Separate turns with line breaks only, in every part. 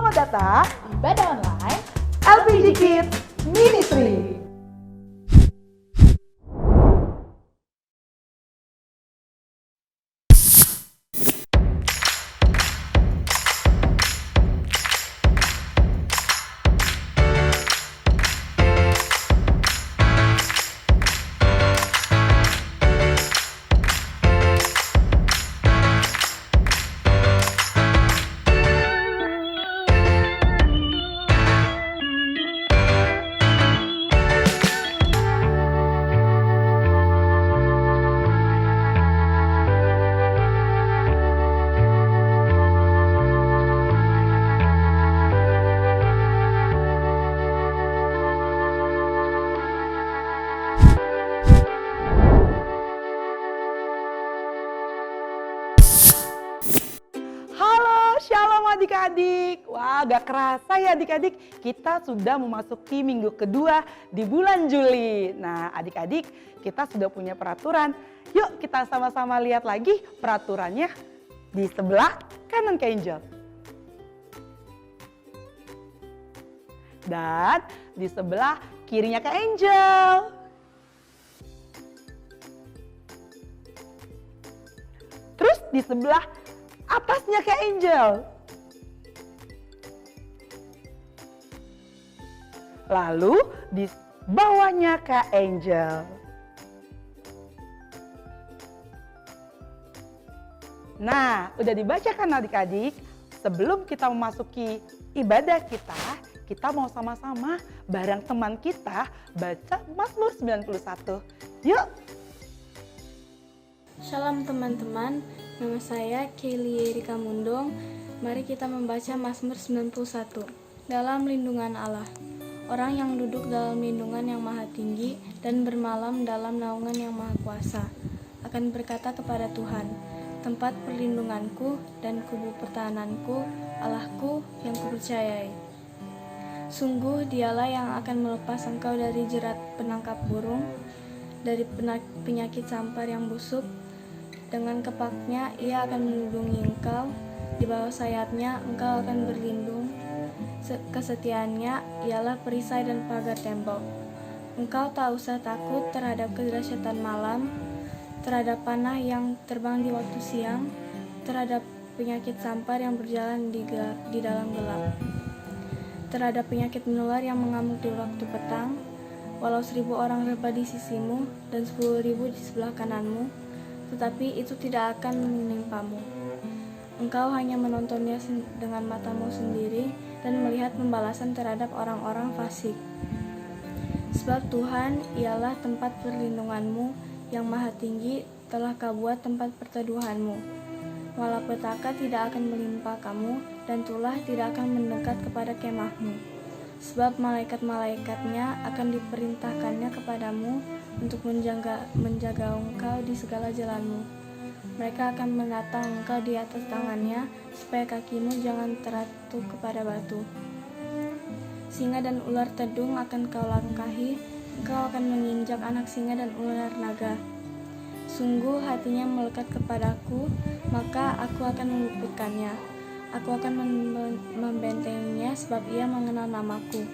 Selamat datang
di Ibadah Online
LPG Kids Ministry. Halo, shalom adik-adik. Wah, gak kerasa ya adik-adik, kita sudah memasuki minggu kedua di bulan Juli. Nah, adik-adik, kita sudah punya peraturan. Yuk kita sama-sama lihat lagi peraturannya di sebelah kanan Kak Angel. Dan di sebelah kirinya Kak Angel. Terus di sebelah atasnya Kak Angel. Lalu di bawahnya Kak Angel. Nah, udah dibacakan adik-adik? Sebelum kita memasuki ibadah kita mau sama-sama bareng teman kita baca Mazmur 91. Yuk!
Shalom teman-teman, nama saya Kelly Erika Mundong. Mari kita membaca Mazmur 91. Dalam lindungan Allah. Orang yang duduk dalam lindungan yang maha tinggi dan bermalam dalam naungan yang maha kuasa akan berkata kepada Tuhan, tempat perlindunganku dan kubu pertahananku, Allahku yang kupercayai. Sungguh dialah yang akan melepas engkau dari jerat penangkap burung, dari penyakit sampar yang busuk. Dengan kepaknya ia akan melindungi engkau, di bawah sayapnya engkau akan berlindung. Kesetiaannya ialah perisai dan pagar tembok. Engkau tak usah takut terhadap kedahsyatan malam, terhadap panah yang terbang di waktu siang, terhadap penyakit sampar yang berjalan di dalam gelap, terhadap penyakit menular yang mengamuk di waktu petang. Walau 1000 orang rebah di sisimu dan 10.000 di sebelah kananmu, tetapi itu tidak akan menimpamu. Engkau hanya menontonnya dengan matamu sendiri dan melihat pembalasan terhadap orang-orang fasik. Sebab Tuhan ialah tempat perlindunganmu, yang maha tinggi telah kau buat tempat perteduhanmu. Malapetaka tidak akan menimpa kamu, dan tulah tidak akan mendekat kepada kemahmu. Sebab malaikat-malaikatnya akan diperintahkannya kepadamu untuk menjaga engkau di segala jalanmu. Mereka akan menatang engkau di atas tangannya, supaya kakimu jangan terjatuh kepada batu. Singa dan ular tedung akan kau langkahi, engkau akan menginjak anak singa dan ular naga. Sungguh hatinya melekat kepadaku, maka aku akan meluputkannya. Aku akan membentenginya sebab ia mengenal namaku.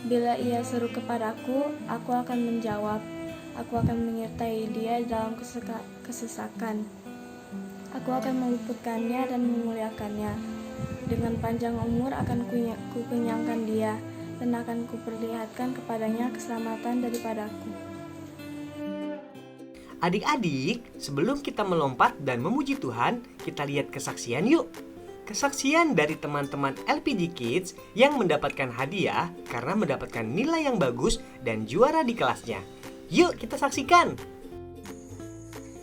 Bila ia seru kepadaku, aku akan menjawab. Aku akan menyertai dia dalam kesesakan. Aku akan meluputkannya dan memuliakannya. Dengan panjang umur akan kukenyangkan dia, dan akan kuperlihatkan kepadanya keselamatan daripadaku.
Adik-adik, sebelum kita melompat dan memuji Tuhan, kita lihat kesaksian yuk. Kesaksian dari teman-teman LPG Kids yang mendapatkan hadiah karena mendapatkan nilai yang bagus dan juara di kelasnya. Yuk kita saksikan.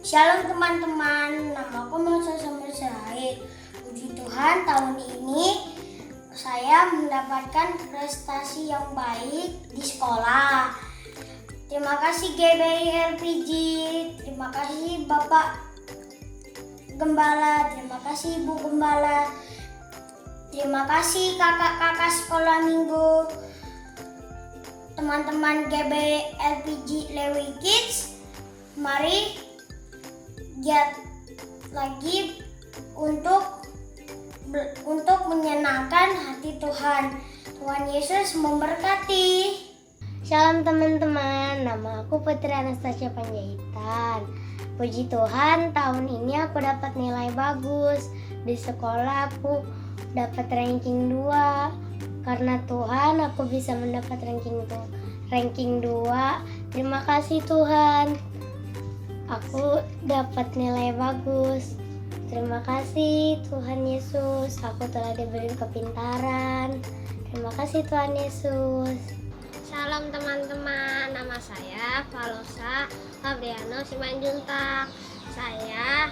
Shalom teman-teman, namaku Musa Samir Sirait. Puji Tuhan, tahun ini saya mendapatkan prestasi yang baik di sekolah. Terima kasih GBI LPG, terima kasih Bapak Gembala, terima kasih Ibu Gembala, terima kasih kakak-kakak sekolah minggu, teman-teman GBI LPG Lewi Kids. Mari giat lagi untuk untuk menyenangkan hati Tuhan. Tuhan Yesus memberkati. Shalom teman-teman, nama aku Putri Anastasia Panjaitan. Puji Tuhan, tahun ini aku dapat nilai bagus. Di sekolah aku dapat ranking 2. Karena Tuhan aku bisa mendapat ranking 2. Terima kasih Tuhan. Aku dapat nilai bagus. Terima kasih Tuhan Yesus, aku telah diberi kepintaran. Terima kasih Tuhan Yesus. Salam teman-teman, nama saya Valosa Fabriano Simanjuntak. Saya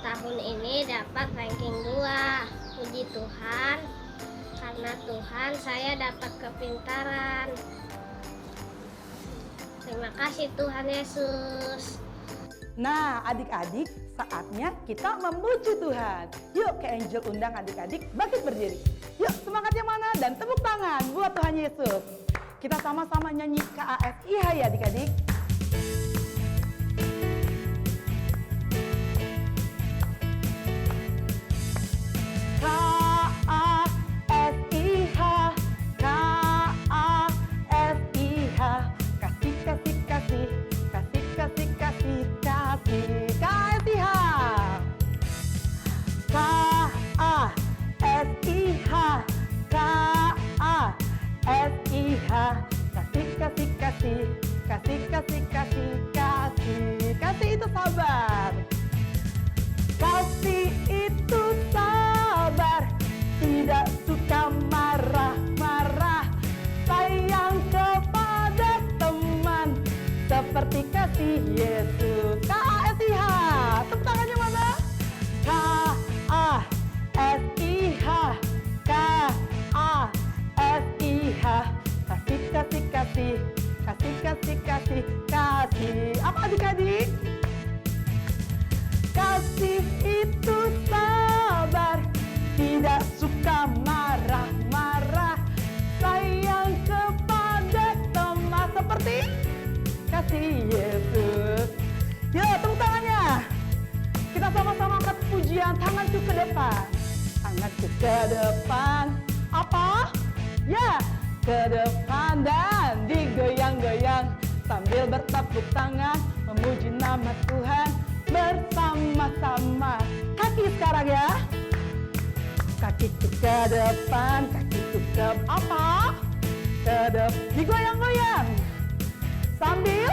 tahun ini dapat ranking 2. Puji Tuhan, karena Tuhan saya dapat kepintaran. Terima kasih Tuhan Yesus.
Nah, adik-adik, saatnya kita memuji Tuhan. Yuk, ke Angel undang adik-adik bangkit berdiri. Yuk, semangat yang mana dan tepuk tangan buat Tuhan Yesus. Kita sama-sama nyanyi KASIH ya adik-adik. KASIH, KASIH, kasih, kasih, kasih, kasih, kasih, kasih, kasih, KASIH. KASIH, KASIH, kasih, kasih, kasih, kasih, kasih, kasih, kasih, kasih itu sabar. Kasih itu sabar, tidak suka marah-marah, sayang kepada teman, seperti kasih Yesus. KASIH, tepuk tangannya mana? KASIH, KASIH, kasih, kasih, kasih, kasih, kasih, kasih, kasih. Apa adik-adik? Kasih itu sabar, tidak suka marah-marah, sayang kepada teman, seperti kasih Yesus. Yuk, tepuk tangannya. Kita sama-sama angkat pujian, tanganku ke depan. Tanganku ke depan. Apa? Ya, ke depan dan digoyang-goyang sambil bertepuk tangan memuji nama Tuhan bersama-sama. Kaki sekarang ya. Kakiku ke depan, kakiku ke apa? Ke depan, digoyang-goyang sambil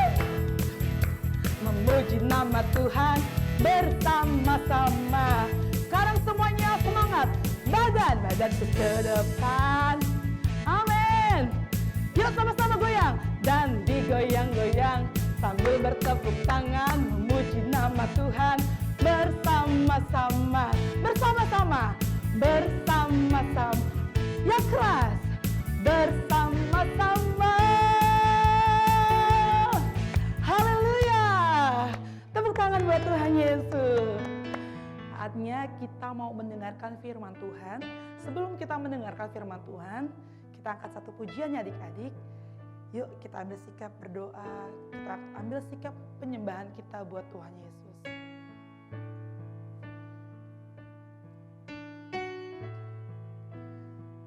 memuji nama Tuhan bersama-sama. Sekarang semuanya semangat. Badanku ke depan. Amin. Yuk sama-sama goyang dan digoyang-goyang sambil bertepuk tangan memuji nama Tuhan bersama-sama. Bersama-sama. Bersama-sama. Yang keras. Bersama-sama. Haleluya. Tepuk tangan buat Tuhan Yesus. Saatnya kita mau mendengarkan firman Tuhan. Sebelum kita mendengarkan firman Tuhan, kita angkat satu pujian ya adik-adik. Yuk kita ambil sikap berdoa, kita ambil sikap penyembahan kita buat Tuhan Yesus.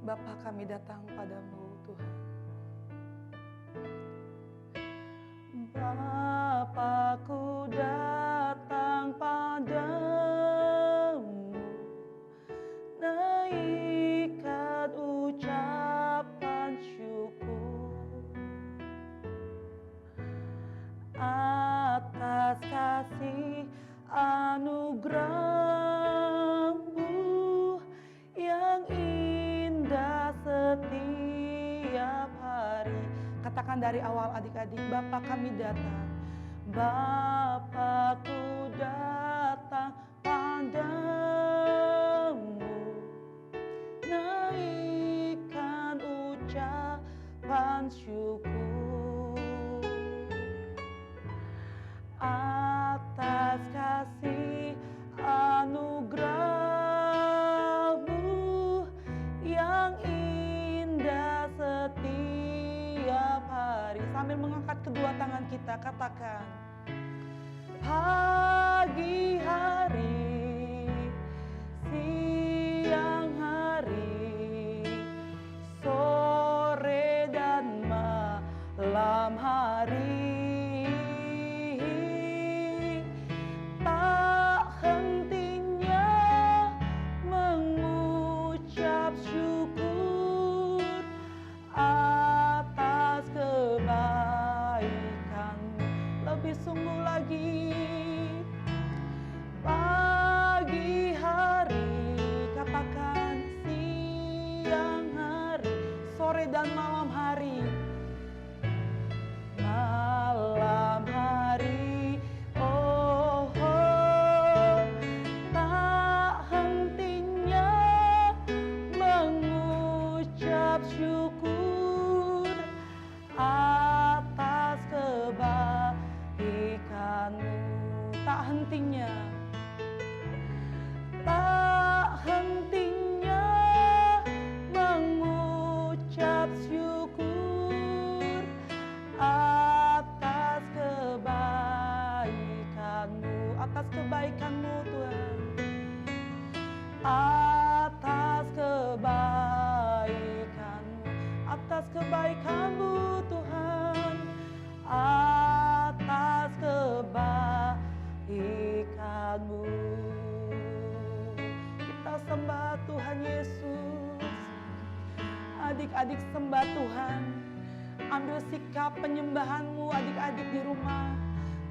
Bapa, kami datang padamu Tuhan. Bapakku datang padamu, naikkan ucapan syukur atas kasih anugerah-Mu yang indah setiap hari. Katakan dari awal adik-adik, Bapa kami datang. Bapakku datang padamu, naikkan ucapan syukur atas kasih anugerah-Mu yang indah setiap hari. Sambil mengangkat kedua tangan kita, katakan, pagi hari, siang adik-adik sembah Tuhan. Ambil sikap penyembahanmu adik-adik di rumah.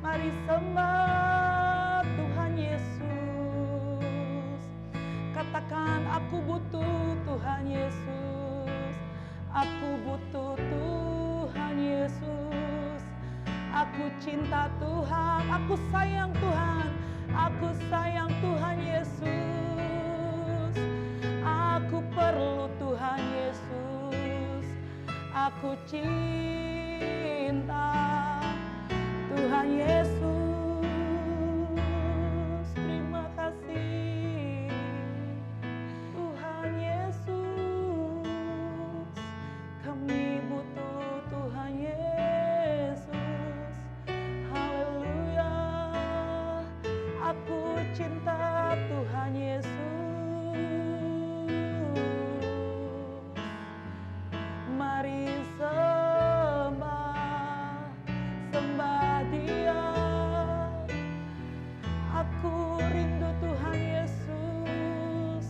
Mari sembah Tuhan Yesus. Katakan, aku butuh Tuhan Yesus. Aku butuh Tuhan Yesus. Aku cinta Tuhan, aku sayang Tuhan. Aku sayang Tuhan Yesus. Aku perlu Tuhan Yesus. Aku cinta Tuhan Yesus. Terima kasih Tuhan Yesus. Kami butuh Tuhan Yesus. Haleluya. Aku cinta Tuhan Yesus. Mari sembah Dia. Aku rindu Tuhan Yesus.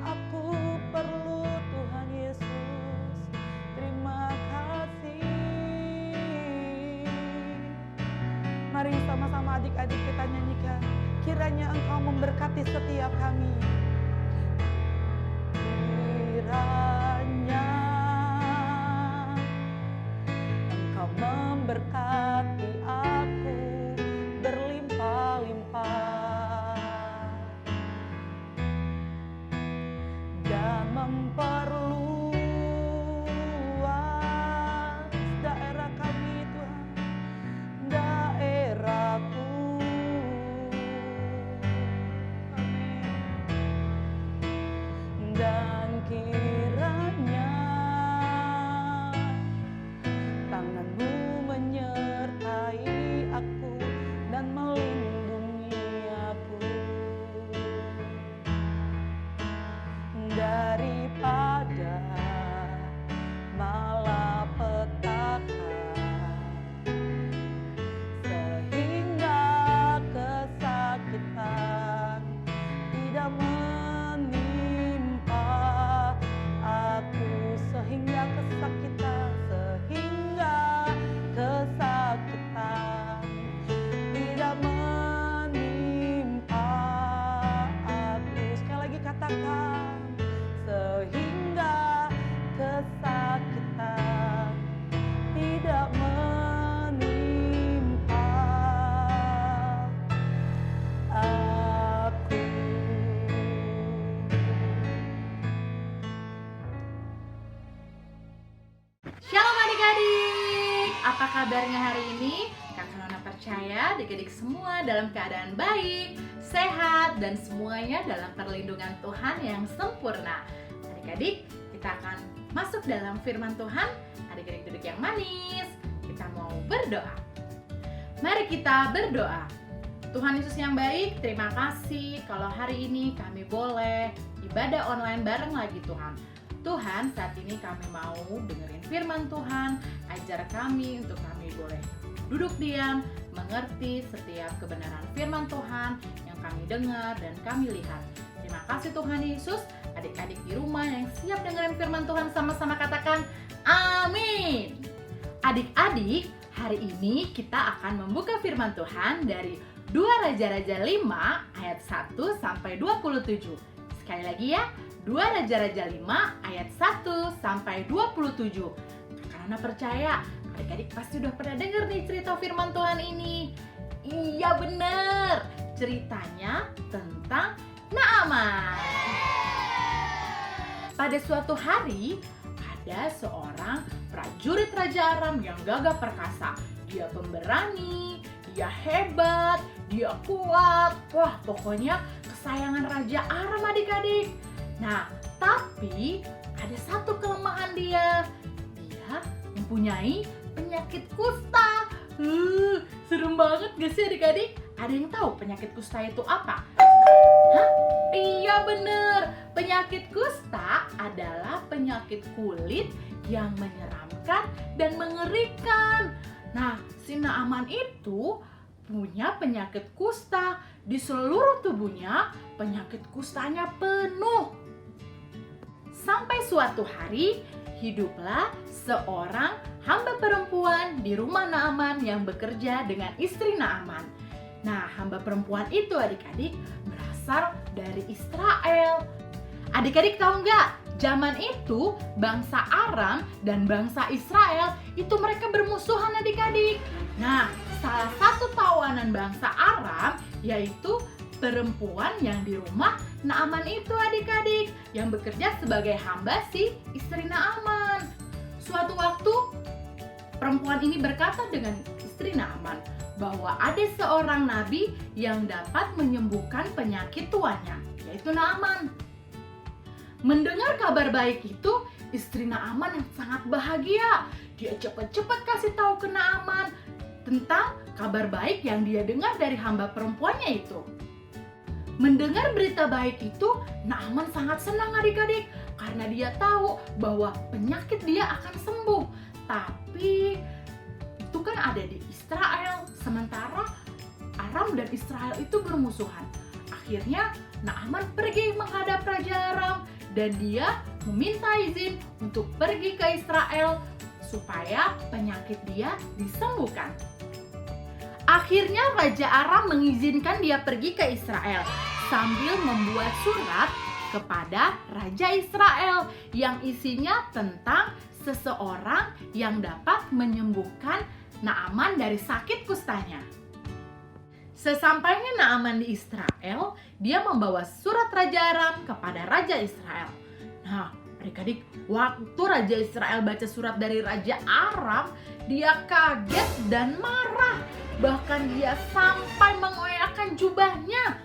Aku perlu Tuhan Yesus. Terima kasih. Mari sama-sama adik-adik kita nyanyikan. Kiranya Engkau memberkati setiap kami. Kiranya Engkau memberkati aku berlimpah-limpah dan memperluas daerah kami Tuhan, daerahku. Dan kiranya tangan-Mu menyertai aku dan melindungi aku daripada malapetaka, sehingga kesakitan tidak menimpa aku, sehingga kesakitan tidak menimpa aku. Sekali lagi katakan, sehingga kesakitan tidak menimpa aku.
Shalom adik-adik, apa kabarnya hari ini? Kakak Nona percaya adik-adik semua dalam keadaan baik, sehat, dan semuanya dalam perlindungan Tuhan yang sempurna. Adik-adik, kita akan masuk dalam firman Tuhan. Adik-adik duduk yang manis, kita mau berdoa. Mari kita berdoa. Tuhan Yesus yang baik, terima kasih kalau hari ini kami boleh ibadah online bareng lagi Tuhan. Tuhan, saat ini kami mau dengerin firman Tuhan, ajar kami untuk kami boleh duduk diam, mengerti setiap kebenaran firman Tuhan yang kami dengar dan kami lihat. Terima kasih Tuhan Yesus. Adik-adik di rumah yang siap dengerin firman Tuhan sama-sama katakan amin. Adik-adik, hari ini kita akan membuka firman Tuhan dari 2 Raja-Raja 5 ayat 1 sampai 27. Sekali lagi ya, 2 Raja-Raja 5 ayat 1 sampai 27. Karena percaya, adik-adik pasti udah pernah dengar nih cerita firman Tuhan ini. Iya bener, ceritanya tentang Naaman. Pada suatu hari, ada seorang prajurit Raja Aram yang gagah perkasa. Dia pemberani, dia hebat, dia kuat. Wah, pokoknya kesayangan Raja Aram adik-adik. Nah, tapi ada satu kelemahan dia. Dia mempunyai penyakit kusta. Serem banget gak sih adik-adik? Ada yang tahu penyakit kusta itu apa? Hah? Iya bener, penyakit kusta adalah penyakit kulit yang menyeramkan dan mengerikan. Nah, si Naaman itu punya penyakit kusta. Di seluruh tubuhnya penyakit kustanya penuh. Sampai suatu hari, hiduplah seorang hamba perempuan di rumah Naaman yang bekerja dengan istri Naaman. Nah, hamba perempuan itu adik-adik berasal dari Israel. Adik-adik tahu nggak? Zaman itu bangsa Aram dan bangsa Israel itu mereka bermusuhan adik-adik. Nah, salah satu tawanan bangsa Aram yaitu perempuan yang di rumah Naaman itu adik-adik, yang bekerja sebagai hamba si istri Naaman. Suatu waktu perempuan ini berkata dengan istri Naaman bahwa ada seorang nabi yang dapat menyembuhkan penyakit tuannya, yaitu Naaman. Mendengar kabar baik itu, istri Naaman yang sangat bahagia. Dia cepat-cepat kasih tahu ke Naaman tentang kabar baik yang dia dengar dari hamba perempuannya itu. Mendengar berita baik itu, Naaman sangat senang adik-adik karena dia tahu bahwa penyakit dia akan sembuh. Tapi itu kan ada di Israel, sementara Aram dan Israel itu bermusuhan. Akhirnya Naaman pergi menghadap Raja Aram dan dia meminta izin untuk pergi ke Israel supaya penyakit dia disembuhkan. Akhirnya Raja Aram mengizinkan dia pergi ke Israel sambil membuat surat kepada Raja Israel yang isinya tentang seseorang yang dapat menyembuhkan Naaman dari sakit kustanya. Sesampainya Naaman di Israel, dia membawa surat Raja Aram kepada Raja Israel. Nah, adik-adik, waktu Raja Israel baca surat dari Raja Aram, dia kaget dan marah. Bahkan dia sampai mengoyakkan jubahnya.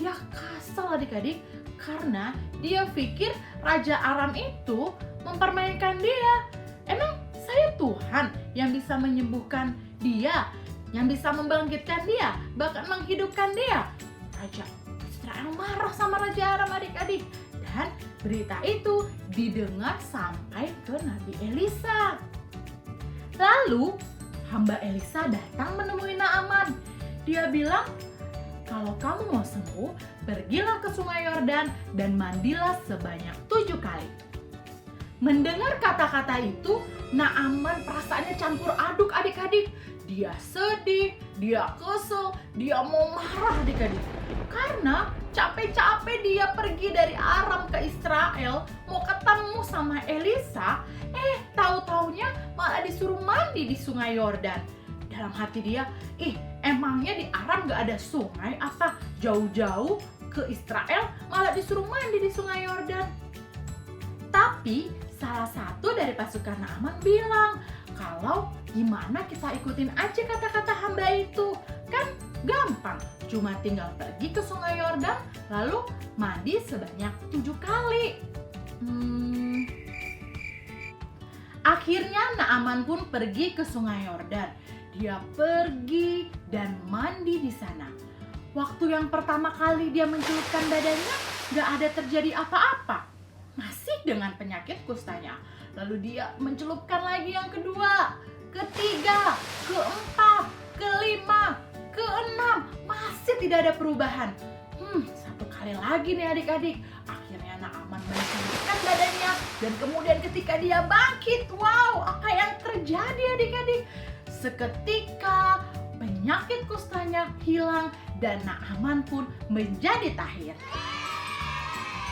Dia kesal adik-adik karena dia pikir Raja Aram itu mempermainkan dia. Emang saya Tuhan yang bisa menyembuhkan dia, yang bisa membangkitkan dia, bahkan menghidupkan dia. Raja Israel marah sama Raja Aram adik-adik. Dan berita itu didengar sampai ke Nabi Elisa. Lalu hamba Elisa datang menemui Naaman. Dia bilang, kalau kamu mau sembuh, pergilah ke sungai Yordan dan mandilah sebanyak 7 kali. Mendengar kata-kata itu, Naaman perasaannya campur aduk adik-adik. Dia sedih, dia kesel, dia mau marah adik-adik. Karena capek-capek dia pergi dari Aram ke Israel, mau ketemu sama Elisa, tahu-taunya malah disuruh mandi di sungai Yordan. Dalam hati dia, emangnya di Aram gak ada sungai apa? Jauh-jauh ke Israel malah disuruh mandi di sungai Yordan. Tapi salah satu dari pasukan Naaman bilang, kalau gimana kita ikutin aja kata-kata hamba itu, kan gampang, cuma tinggal pergi ke sungai Yordan lalu mandi sebanyak 7 kali. Akhirnya Naaman pun pergi ke sungai Yordan. Dia pergi dan mandi di sana. Waktu yang pertama kali dia mencelupkan badannya, gak ada terjadi apa-apa, masih dengan penyakit kustanya. Lalu dia mencelupkan lagi yang kedua, ketiga, keempat, kelima, keenam, masih tidak ada perubahan. Satu kali lagi nih adik-adik. Akhirnya Naaman mencelupkan badannya dan kemudian ketika dia bangkit, wow, apa yang terjadi adik-adik? Seketika penyakit kustanya hilang dan Naaman pun menjadi tahir.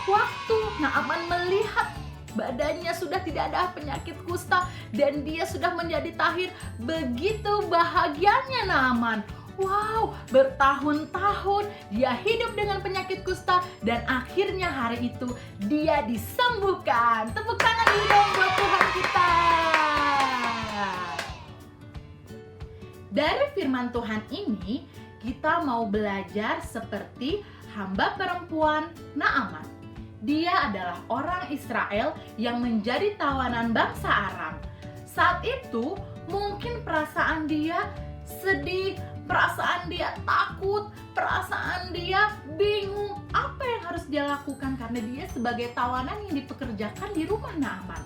Waktu Naaman melihat badannya sudah tidak ada penyakit kusta dan dia sudah menjadi tahir, begitu bahagianya Naaman. Wow, bertahun-tahun dia hidup dengan penyakit kusta dan akhirnya hari itu dia disembuhkan. Tepuk tangan dulu dong buat Tuhan kita. Dari firman Tuhan ini, kita mau belajar seperti hamba perempuan Naaman. Dia adalah orang Israel yang menjadi tawanan bangsa Aram. Saat itu mungkin perasaan dia sedih, perasaan dia takut, perasaan dia bingung apa yang harus dia lakukan karena dia sebagai tawanan yang dipekerjakan di rumah Naaman.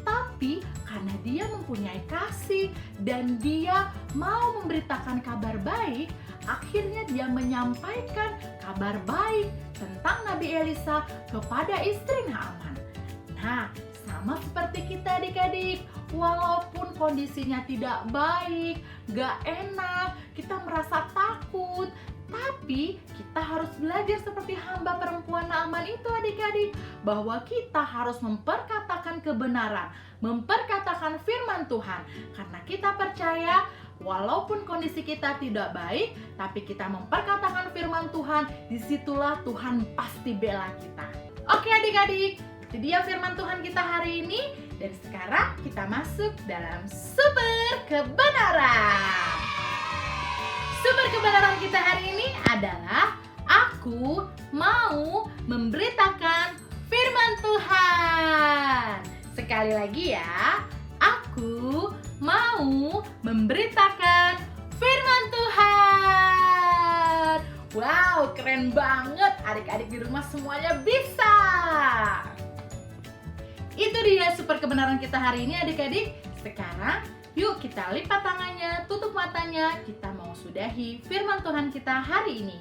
Tapi karena dia mempunyai kasih dan dia mau memberitakan kabar baik, akhirnya dia menyampaikan kabar baik tentang Nabi Elisa kepada istri Naaman. Nah, sama seperti kita adik-adik, walaupun kondisinya tidak baik, gak enak, kita merasa takut, tapi kita harus belajar seperti hamba perempuan Naaman itu adik-adik, bahwa kita harus memperkatakan kebenaran, memperkatakan firman Tuhan, karena kita percaya walaupun kondisi kita tidak baik, tapi kita memperkatakan firman Tuhan, disitulah Tuhan pasti bela kita. Oke adik-adik, itu dia firman Tuhan kita hari ini. Dan sekarang kita masuk dalam sumber kebenaran. Sumber kebenaran kita hari ini adalah aku mau memberitakan firman Tuhan. Sekali lagi ya, aku mau memberitakan firman Tuhan. Wow, keren banget. Adik-adik di rumah semuanya bisa. Itu dia super kebenaran kita hari ini adik-adik. Sekarang yuk kita lipat tangannya, tutup matanya. Kita mau sudahi firman Tuhan kita hari ini.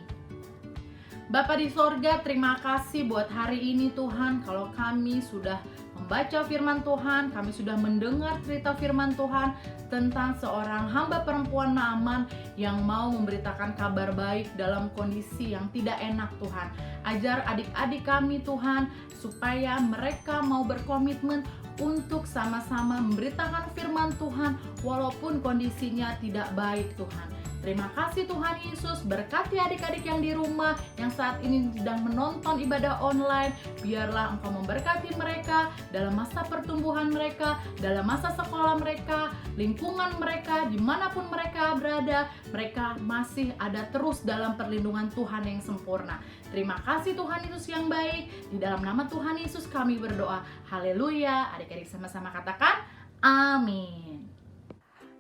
Bapa di sorga, terima kasih buat hari ini Tuhan. Kalau kami sudah membaca firman Tuhan, kami sudah mendengar cerita firman Tuhan tentang seorang hamba perempuan Naaman yang mau memberitakan kabar baik dalam kondisi yang tidak enak Tuhan. Ajar adik-adik kami Tuhan, supaya mereka mau berkomitmen untuk sama-sama memberitakan firman Tuhan walaupun kondisinya tidak baik Tuhan. Terima kasih Tuhan Yesus, berkati adik-adik yang di rumah yang saat ini sedang menonton ibadah online. Biarlah Engkau memberkati mereka dalam masa pertumbuhan mereka, dalam masa sekolah mereka, lingkungan mereka, dimanapun mereka berada, mereka masih ada terus dalam perlindungan Tuhan yang sempurna. Terima kasih Tuhan Yesus yang baik, di dalam nama Tuhan Yesus kami berdoa. Haleluya. Adik-adik sama-sama katakan amin.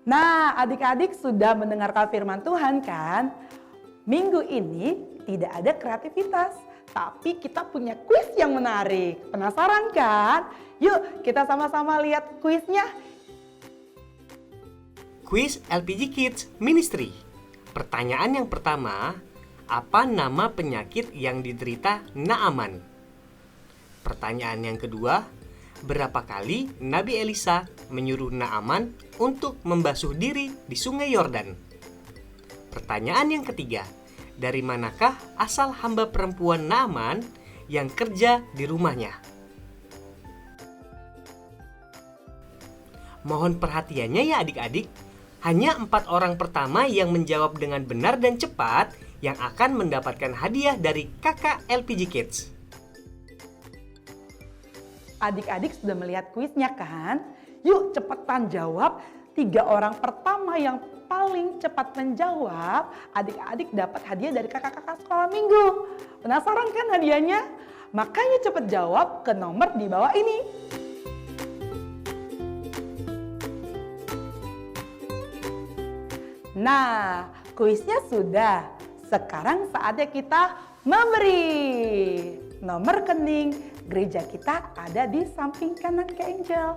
Nah, adik-adik sudah mendengarkan firman Tuhan kan? Minggu ini tidak ada kreativitas, tapi kita punya kuis yang menarik. Penasaran kan? Yuk kita sama-sama lihat kuisnya.
Kuis LPG Kids Ministry. Pertanyaan yang pertama, apa nama penyakit yang diderita Naaman? Pertanyaan yang kedua, berapa kali Nabi Elisa menyuruh Naaman untuk membasuh diri di sungai Yordan? Pertanyaan yang ketiga, dari manakah asal hamba perempuan Naaman yang kerja di rumahnya? Mohon perhatiannya ya adik-adik, hanya 4 orang pertama yang menjawab dengan benar dan cepat yang akan mendapatkan hadiah dari kakak LPG Kids.
Adik-adik sudah melihat kuisnya kan? Yuk cepetan jawab. 3 orang pertama yang paling cepat menjawab, adik-adik dapat hadiah dari kakak-kakak sekolah minggu. Penasaran kan hadiahnya? Makanya cepet jawab ke nomor di bawah ini. Nah, kuisnya sudah. Sekarang saatnya kita memberi. Nomor rekening gereja kita ada di samping kanan Kak Angel.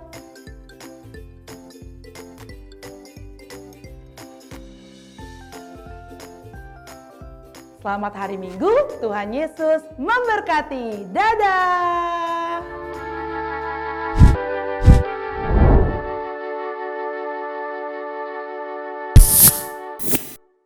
Selamat hari Minggu, Tuhan Yesus memberkati. Dadah!